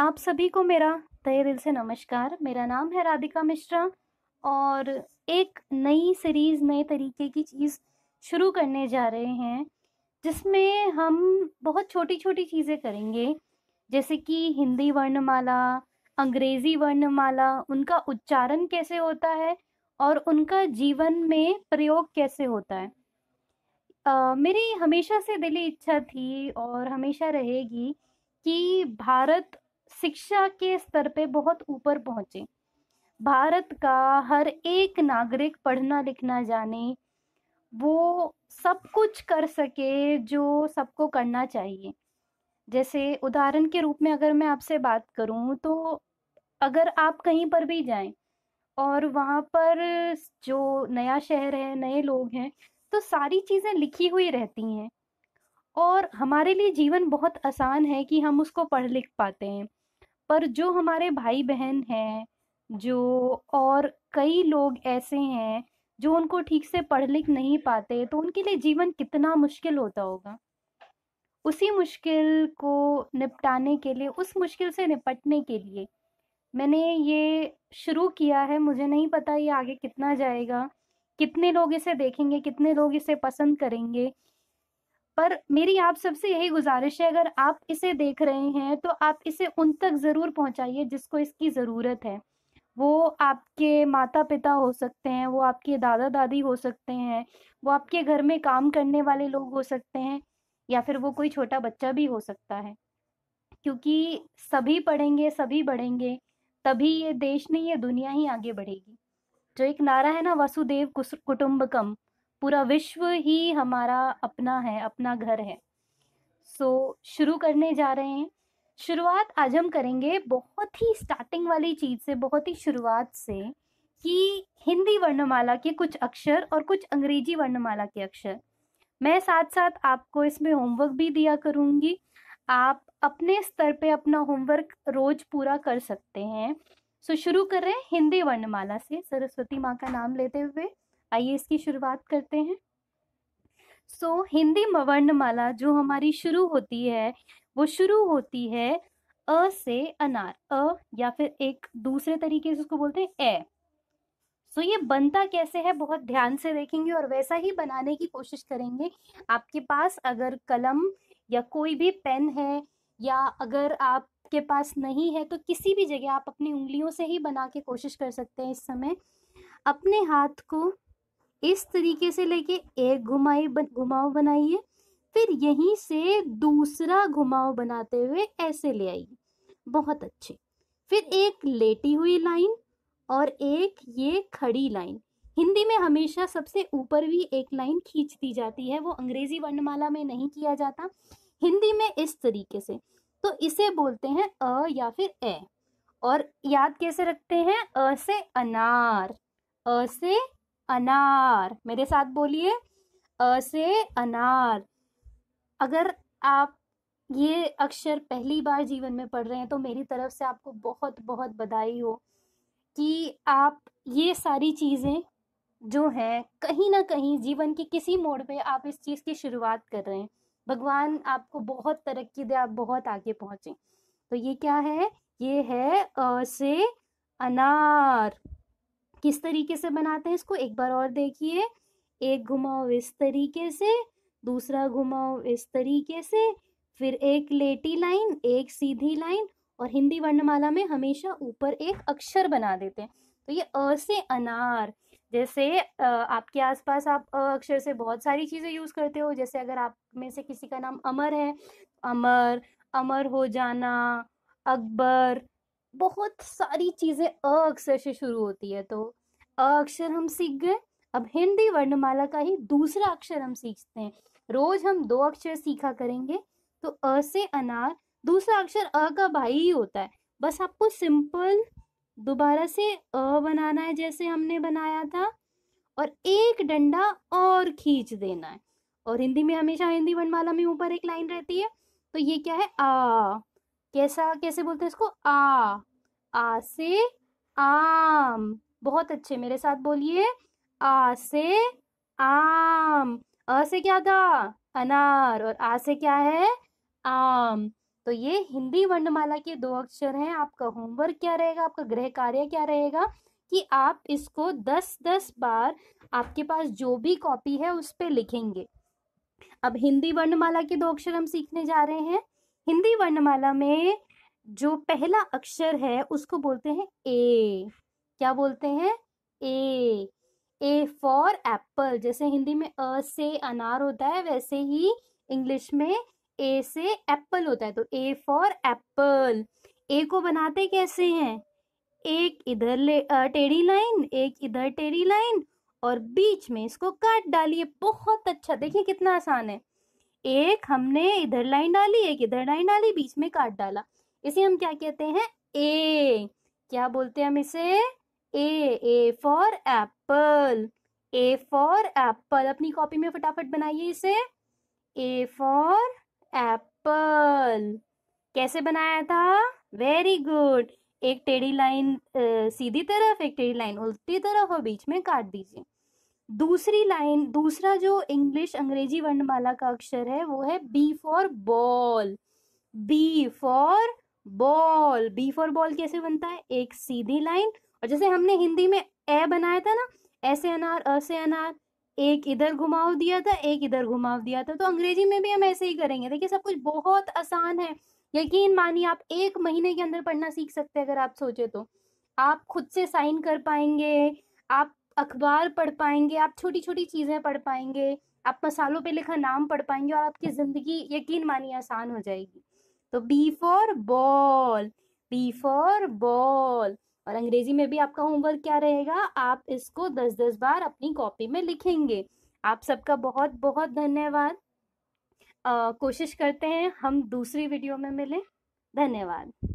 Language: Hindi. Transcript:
आप सभी को मेरा तहे दिल से नमस्कार। मेरा नाम है राधिका मिश्रा और एक नई सीरीज़, नए तरीके की चीज़ शुरू करने जा रहे हैं, जिसमें हम बहुत छोटी-छोटी चीज़ें करेंगे, जैसे कि हिंदी वर्णमाला, अंग्रेज़ी वर्णमाला, उनका उच्चारण कैसे होता है और उनका जीवन में प्रयोग कैसे होता है। मेरी हमेशा से दिली इच्छा थी और हमेशा रहेगी कि भारत शिक्षा के स्तर पे बहुत ऊपर पहुंचे। भारत का हर एक नागरिक पढ़ना लिखना जाने, वो सब कुछ कर सके जो सबको करना चाहिए। जैसे उदाहरण के रूप में अगर मैं आपसे बात करूं तो अगर आप कहीं पर भी जाएं और वहाँ पर जो नया शहर है, नए लोग हैं, तो सारी चीज़ें लिखी हुई रहती हैं और हमारे लिए जीवन बहुत आसान है कि हम उसको पढ़ लिख पाते हैं। पर जो हमारे भाई बहन हैं, जो और कई लोग ऐसे हैं जो उनको ठीक से पढ़ लिख नहीं पाते, तो उनके लिए जीवन कितना मुश्किल होता होगा। उसी मुश्किल को निपटाने के लिए, उस मुश्किल से निपटने के लिए मैंने ये शुरू किया है। मुझे नहीं पता ये आगे कितना जाएगा, कितने लोग इसे देखेंगे, कितने लोग इसे पसंद करेंगे। पर मेरी आप सबसे यही गुजारिश है, अगर आप इसे देख रहे हैं तो आप इसे उन तक ज़रूर पहुंचाइए जिसको इसकी ज़रूरत है। वो आपके माता पिता हो सकते हैं, वो आपके दादा दादी हो सकते हैं, वो आपके घर में काम करने वाले लोग हो सकते हैं, या फिर वो कोई छोटा बच्चा भी हो सकता है। क्योंकि सभी पढ़ेंगे, सभी बढ़ेंगे, तभी ये देश नहीं, ये दुनिया ही आगे बढ़ेगी। जो एक नारा है ना, वसुदेव कुटुंबकम, पूरा विश्व ही हमारा अपना है, अपना घर है। शुरू करने जा रहे हैं। शुरुआत आज हम करेंगे बहुत ही स्टार्टिंग वाली चीज से, बहुत ही शुरुआत से, कि हिंदी वर्णमाला के कुछ अक्षर और कुछ अंग्रेजी वर्णमाला के अक्षर। मैं साथ साथ आपको इसमें होमवर्क भी दिया करूंगी। आप अपने स्तर पे अपना होमवर्क रोज पूरा कर सकते हैं। शुरू कर रहे हैं हिंदी वर्णमाला से, सरस्वती माँ का नाम लेते हुए। आइए इसकी शुरुआत करते हैं। हिंदी वर्णमाला जो हमारी शुरू होती है, वो शुरू होती है अ से अनार। अ, या फिर एक दूसरे तरीके से उसको बोलते हैं ए। ये बनता कैसे है, बहुत ध्यान से देखेंगे और वैसा ही बनाने की कोशिश करेंगे। आपके पास अगर कलम या कोई भी पेन है, या अगर आपके पास नहीं है, तो किसी भी जगह आप अपनी उंगलियों से ही बना के कोशिश कर सकते हैं। इस समय अपने हाथ को इस तरीके से लेके एक घुमाव बनाइए, फिर यहीं से दूसरा घुमाव बनाते हुए ऐसे ले आइए। बहुत अच्छे। फिर एक लेटी हुई लाइन और एक ये खड़ी लाइन। हिंदी में हमेशा सबसे ऊपर भी एक लाइन खींच दी जाती है, वो अंग्रेजी वर्णमाला में नहीं किया जाता, हिंदी में इस तरीके से। तो इसे बोलते हैं अ या फिर ए। और याद कैसे रखते हैं? अ से अनार, अ से अनार। मेरे साथ बोलिए, अ से अनार। अगर आप ये अक्षर पहली बार जीवन में पढ़ रहे हैं तो मेरी तरफ से आपको बहुत बहुत बधाई हो कि आप ये सारी चीज़ें जो हैं, कहीं ना कहीं जीवन के किसी मोड़ पे आप इस चीज़ की शुरुआत कर रहे हैं। भगवान आपको बहुत तरक्की दे, आप बहुत आगे पहुंचे। तो ये क्या है? ये है अ से अनार। किस तरीके से बनाते हैं इसको एक बार और देखिए। एक घुमाव इस तरीके से, दूसरा घुमाव इस तरीके से, फिर एक लेटी लाइन, एक सीधी लाइन, और हिंदी वर्णमाला में हमेशा ऊपर एक अक्षर बना देते हैं। तो ये अ से अनार। जैसे आपके आसपास आप अ अक्षर से बहुत सारी चीजें यूज करते हो। जैसे अगर आप में से किसी का नाम अमर है, अमर, अमर हो जाना, अकबर, बहुत सारी चीजें अ अक्षर से शुरू होती है। तो अ अक्षर हम सीख गए। अब हिंदी वर्णमाला का ही दूसरा अक्षर हम सीखते हैं। रोज हम दो अक्षर सीखा करेंगे। तो अ से अनार, दूसरा अक्षर अ का भाई ही होता है। बस आपको सिंपल दोबारा से अ बनाना है जैसे हमने बनाया था, और एक डंडा और खींच देना है। और हिंदी में हमेशा, हिंदी वर्णमाला में ऊपर एक लाइन रहती है। तो ये क्या है? आ। कैसा, कैसे बोलते हैं इसको? आ से आम। बहुत अच्छे, मेरे साथ बोलिए। आ से आम। अ से क्या था? अनार, और आ से क्या है? आम। तो ये हिंदी वर्णमाला के 2 अक्षर हैं। आपका होमवर्क क्या रहेगा, आपका गृह कार्य क्या रहेगा कि आप इसको 10-10 बार आपके पास जो भी कॉपी है उस पे लिखेंगे। अब हिंदी वर्णमाला के 2 अक्षर हम सीखने जा रहे हैं। हिंदी वर्णमाला में जो पहला अक्षर है उसको बोलते हैं ए। क्या बोलते हैं? ए। A for apple. जैसे हिंदी में अ से अनार होता है, वैसे ही इंग्लिश में ए से एप्पल होता है। तो ए फॉर एप्पल। ए को बनाते कैसे हैं? एक इधर टेढ़ी लाइन, एक इधर टेढ़ी लाइन, और बीच में इसको काट डालिए। बहुत अच्छा, देखिए कितना आसान है। एक हमने इधर लाइन डाली, एक इधर लाइन डाली, बीच में काट डाला। इसे हम क्या कहते हैं? ए। क्या बोलते हैं हम इसे? ए for Apple. A for Apple. अपनी कॉपी में फटाफट बनाइए इसे। ए फॉर एप्पल। कैसे बनाया था? Very good. एक टेढ़ी लाइन सीधी तरफ, एक टेढ़ी लाइन उल्टी तरफ, और बीच में काट दीजिए। दूसरी लाइन, दूसरा जो इंग्लिश अंग्रेजी वर्णमाला का अक्षर है वो है B for ball. B for ball. B for ball कैसे बनता है? एक सीधी लाइन, और जैसे हमने हिंदी में ए बनाया था ना, ऐसे अनार, अ से अनार, एक इधर घुमाव दिया था, एक इधर घुमाव दिया था, तो अंग्रेजी में भी हम ऐसे ही करेंगे। देखिए सब कुछ बहुत आसान है। यकीन मानिए आप 1 महीने के अंदर पढ़ना सीख सकते हैं अगर आप सोचे तो। आप खुद से साइन कर पाएंगे, आप अखबार पढ़ पाएंगे, आप छोटी छोटी चीजें पढ़ पाएंगे, आप मसालों पे लिखा नाम पढ़ पाएंगे, और आपकी जिंदगी यकीन मानिए आसान हो जाएगी। तो B for ball. B for ball. और अंग्रेजी में भी आपका होमवर्क क्या रहेगा? आप इसको 10-10 बार अपनी कॉपी में लिखेंगे। आप सबका बहुत बहुत धन्यवाद। कोशिश करते हैं हम दूसरी वीडियो में मिलें। धन्यवाद।